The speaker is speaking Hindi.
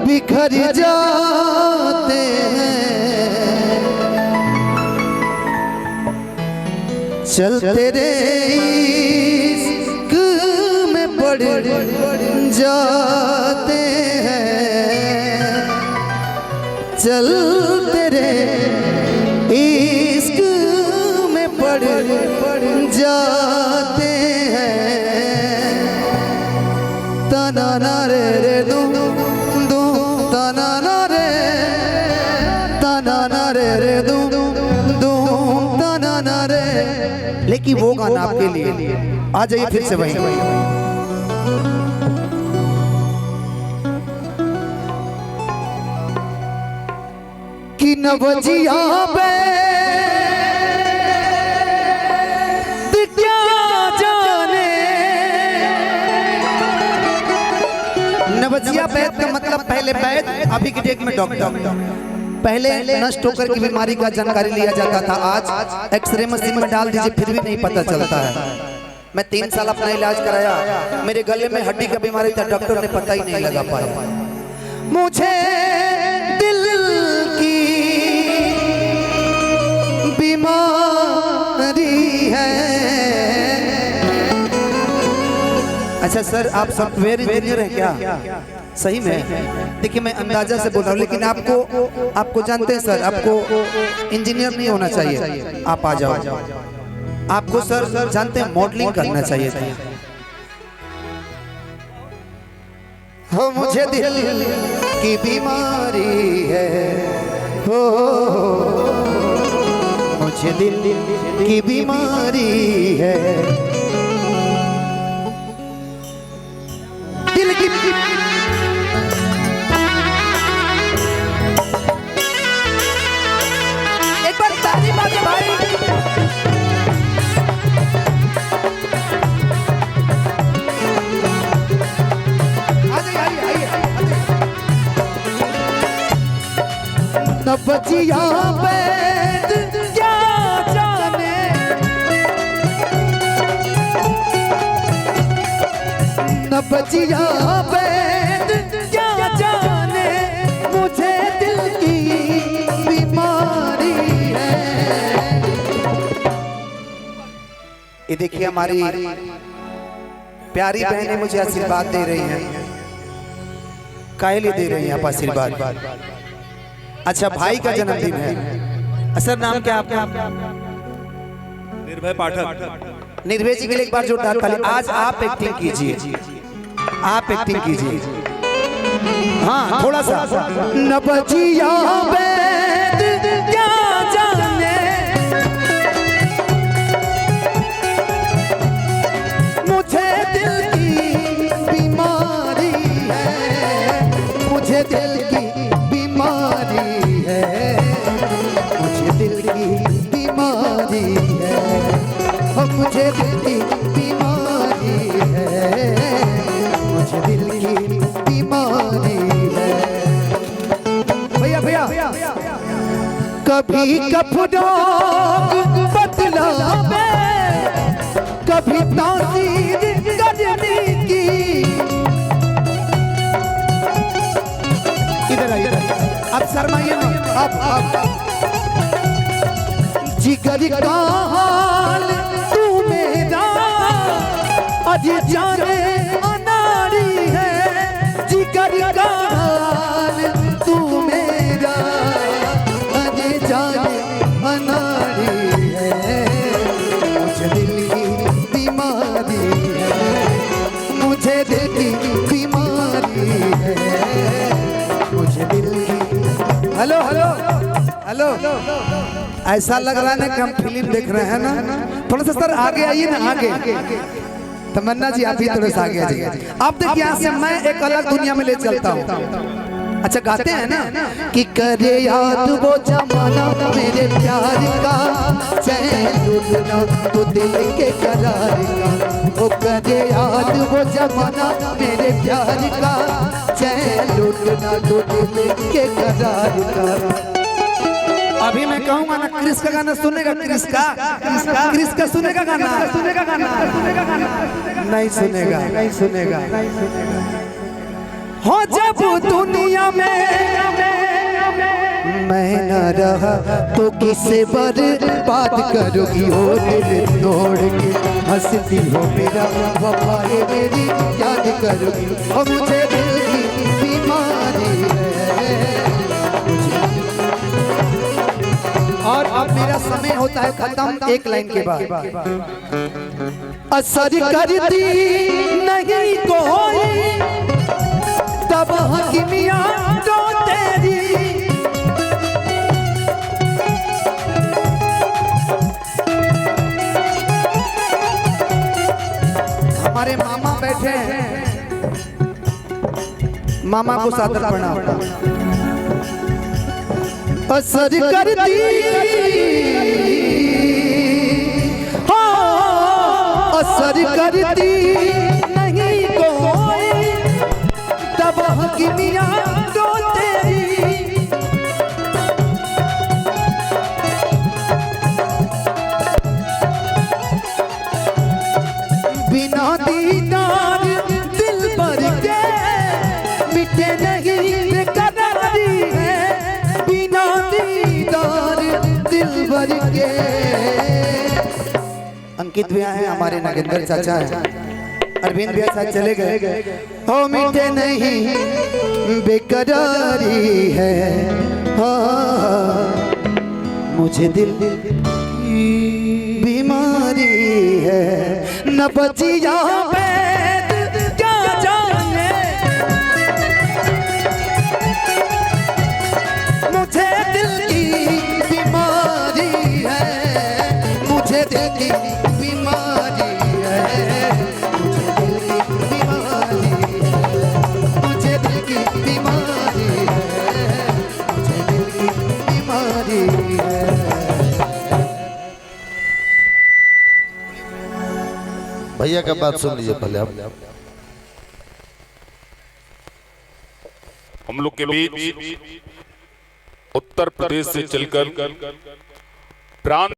बिखर जाते हैं, चलते रे इश्क में पड़ जाते हैं, चलते रे इश्क में पड़ जाते हैं। तना ना रे रे दू दू तना ना रे रे दू दू तना ना रे। लेकिन वो गाना आपके लिए, आ जाइए फिर से वहीं। कि नवजिया पे क्या जाने, नवजिया बैद का मतलब पहले बैद, अभी की डेट में डॉक्टर। पहले नष्ट होकर की बीमारी का जानकारी लिया जाता था, आज एक्सरे मशीन में डाल दीजिए फिर भी नहीं पता चलता है। मैं 3 साल अपना इलाज कराया, मेरे गले में हड्डी का बीमारी था, डॉक्टर ने पता ही नहीं लगा पाया। मुझे दिल की बीमारी है। अच्छा सर, आप सॉफ्टवेयर इंजीनियर हैं क्या? सही में? देखिए मैं अंदाजा से बोल रहा हूँ, लेकिन आपको जानते हैं सर, आपको इंजीनियर नहीं होना चाहिए, आप आ जाओ। आपको सर जानते हैं मॉडलिंग करना चाहिए था। हो मुझे दिल की बीमारी है, हो मुझे दिल की बीमारी है, दिल की एक बार ताली मारो भाई। नवजिया बैद क्या जाने, नवजिया बैद क्या जाने, मुझे दिल की बीमारी है। ये देखिए हमारी प्यारी बहनें मुझे आशीर्वाद दे रही हैं, काहे लिए दे रही हैं आप आशीर्वाद? अच्छा भाई का जन्मदिन है। सर नाम क्या आपका? निर्भय पाठक। निर्भय जी के लिए एक बार जोरदार ताली। आज आप एक्टिंग कीजिए, आप एक्टिंग कीजिए। हाँ थोड़ा सा। नवजिया बैद क्या जाने, मुझे दिल की बीमारी है, मुझे दिल की बीमारी है, मुझे दिल की बीमारी है, मुझे दिल की बीमारी है, मुझे दिल की बीमारी है। भैया भैया कभी कपड़ों बतलावे, कभी तासीर करने की। इधर इधर आप शर्माइए ना, आप जिगर का हाल तू मेरा अजी जाने अनाड़ी है, जिगर का हाल तू मेरा अजी जाने अनाड़ी है, मुझे दिल की बीमारी है, मुझे दिल की बीमारी है, मुझे दिल की। हेलो हेलो हेलो, ऐसा लग रहा है ना कि हम फिल्म देख रहे हैं ना। थोड़ा सा सर आगे आइए ना, आगे। तमन्ना जी आप ही थोड़ा सा आगे आ जाइए। आप देखिए यहाँ से मैं एक अलग दुनिया में ले चलता हूँ। अच्छा गाते हैं ना कि करे याद वो जमाना मेरे प्यार का, चैन लूटना तो दिल के करार का। वो करे याद वो जमाना मेरे प्यार का, चैन लूटना तो दिल के करार का। अभी मैं कहूंगा ना क्रिस का गाना सुनेगा, क्रिस का सुनेगा गाना, नहीं सुनेगा। हो जब दुनिया में मैं न रहा तो किसे बर्बाद करोगी हो दिल तोड़ के हंसती हो मेरा वफाए मेरी याद करोगी हो मुझे दिल की बीमारी है। और अब मेरा समय होता है खत्म एक लाइन के बाद। असर करती नहीं कोई तब हकीमिया तो तेरी हमारे मामा बैठे हैं, मामा को सादर प्रणाम। असर करती असर करती नहीं कोई तब हकीमिया तो तेरी बिना दीदार दिल भर के मिटे नहीं बेकरारी है बिना दीदार दिल भर के। अंकित भैया हैं हमारे, नागेंद्र चाचा हैं, अरविंद भैया साथ चले गए। हो मिटे नहीं बेकरारी है हाँ मुझे दिल की बीमारी है न बची यहाँ पे क्या जाने मुझे दिल की बीमारी है मुझे दिल की बीमारी है मुझे दिल की बीमारी है मुझे दिल की बीमारी है मुझे दिल की बीमारी है। भैया का बात सुन लीजिए पहले आप। हम लोग के बीच उत्तर प्रदेश से चलकर प्रांत